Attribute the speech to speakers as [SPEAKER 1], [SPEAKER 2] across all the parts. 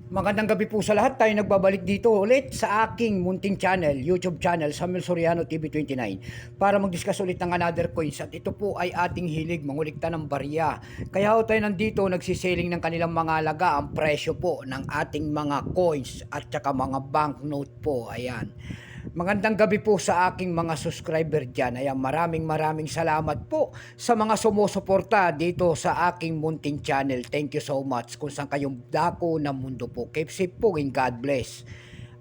[SPEAKER 1] Magandang gabi po sa lahat. Tayo nagbabalik dito ulit sa aking munting channel, YouTube channel, Samuel Soriano TV29 para mag-discuss ulit ng another coins. At ito po ay ating hilig, mangulikta ng barya. Kaya ho tayo nandito nagsiselling ng kanilang mga alaga, ang presyo po ng ating mga coins at saka mga banknote po. Ayan. Magandang gabi po sa aking mga subscriber dyan. Ayan, maraming salamat po sa mga sumusuporta dito sa aking munting channel. Thank you so much kung saan kayong dako ng mundo po. Keep safe po and God bless.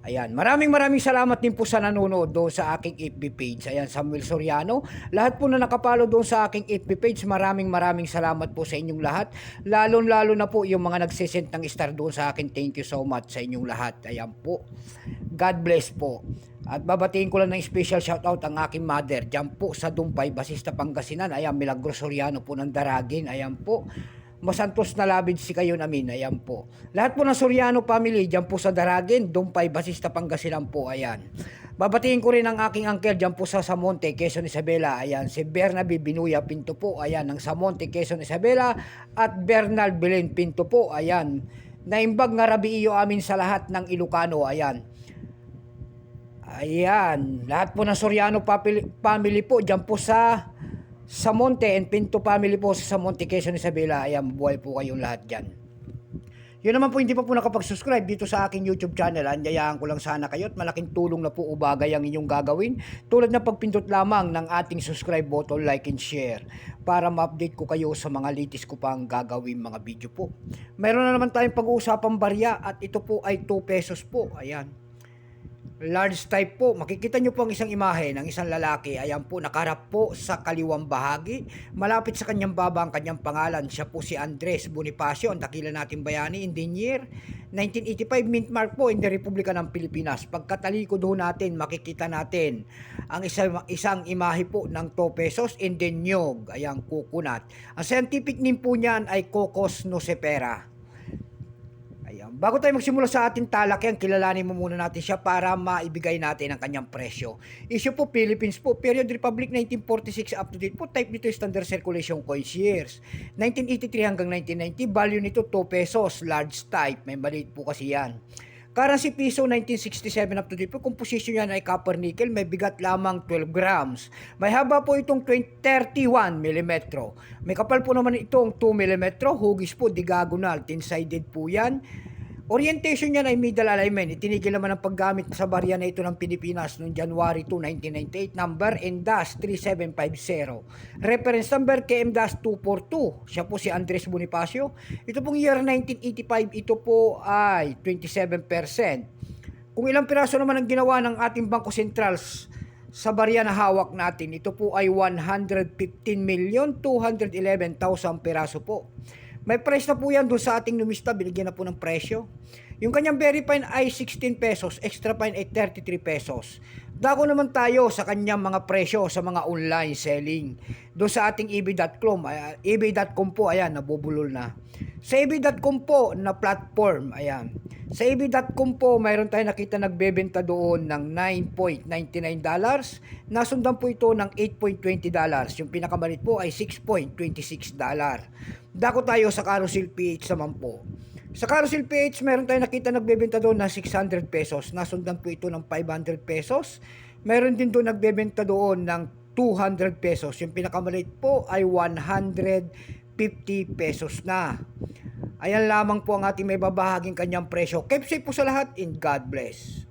[SPEAKER 1] Ayan, maraming salamat din po sa nanonood doon sa aking FB page. Ayan, Samuel Soriano. Lahat po na nakapalo doon sa aking FB page, maraming salamat po sa inyong lahat. Lalo na po yung mga nagsisend ng star doon sa akin. Thank you so much sa inyong lahat. Ayan po. God bless po. At babatiin ko lang ng special shoutout ang aking mother dyan po sa Dumpay, Basista, Pangasinan. Ayan, Milagro Soriano po ng Daragin. Ayan po. Masantos na labid si kayo namin. Ayan po. Lahat po ng Soriano family dyan po sa Daragin, Dumpay, Basista, Pangasinan po. Ayan. Babatiin ko rin ang aking uncle dyan po sa Samonte, Quezon Isabela. Ayan, si Bernabe Binuya Pinto po. Ayan, ng Samonte, Quezon Isabela. At Bernal Belen Pinto po. Ayan. Naimbag nga rabi iyo amin sa lahat ng Ilocano. Ayan. Ayan, lahat po ng Soriano family po dyan po sa Samonte and Pinto family po sa Samonte, Quezon Isabela. Ayan, buhay po kayong lahat dyan. Yun naman po, hindi pa po nakapag-subscribe dito sa aking YouTube channel. Anyayahan ko lang sana kayo at malaking tulong na po o bagay ang inyong gagawin. Tulad ng pagpindot lamang ng ating subscribe button, like and share para ma-update ko kayo sa mga latest ko pang gagawin mga video po. Meron na naman tayong pag-uusapang barya at ito po ay 2 pesos po. Ayan. Large type po, makikita nyo po ang isang imahe ng isang lalaki. Ayan po, nakaharap po sa kaliwang bahagi. Malapit sa kanyang baba ang kanyang pangalan. Siya po si Andres Bonifacio, ang dakila nating bayani in the year 1985, mint mark po in the Republika ng Pilipinas. Pagkatalikod ho natin, makikita natin ang isang imahe po ng 2 pesos in the nyog. Ayan, coconut. Ang scientific name po niyan ay Cocos nocifera. Ayan. Bago tayo magsimula sa ating talakyan, kilalanin mo muna natin siya para maibigay natin ang kanyang presyo. Issue po Philippines po, period Republic 1946 up to date po, type nito standard circulation coins years. 1983 hanggang 1990, value nito 2 pesos, large type, may maliit po kasi yan. Currency piso 1967 up to date po, composition yan ay copper nickel, may bigat lamang 12 grams. May haba po itong 31 mm. May kapal po naman itong 2 mm, hugis po diagonal, tin-sided po yan. Orientation niya ay middle alignment. Itinigil naman ang paggamit sa barya na ito ng Pilipinas noong January 2, 1998. Number N-3750. Reference number KM-242. Siya po si Andres Bonifacio. Ito pong year 1985, ito po ay 27%. Kung ilang piraso naman ang ginawa ng ating Bangko Sentral sa barya na hawak natin, ito po ay 115,211,000 piraso po. May price na po yan doon sa ating numista, binigyan na po ng presyo. Yung kanyang very fine ay 16 pesos, extra fine ay 33 pesos. Dako naman tayo sa kanyang mga presyo sa mga online selling. Doon sa ating ebay.com po, ayan, nabubulol na. Sa ebay.com po na platform, ayan. Sa ebay.com po, mayroon tayo nakita nagbebenta doon ng $9.99. Nasundan po ito ng $8.20. Yung pinakamalit po ay $6.26. Dako tayo sa Carousel PH naman po. Sa Carousel PH, meron tayo nakita nagbebenta doon ng 600 pesos. Nasundan po ito ng 500 pesos. Meron din doon nagbebenta doon ng 200 pesos. Yung pinakamaliit po ay 150 pesos na. Ayan lamang po ang ating may babahaging kanyang presyo. Keep safe po sa lahat and God bless.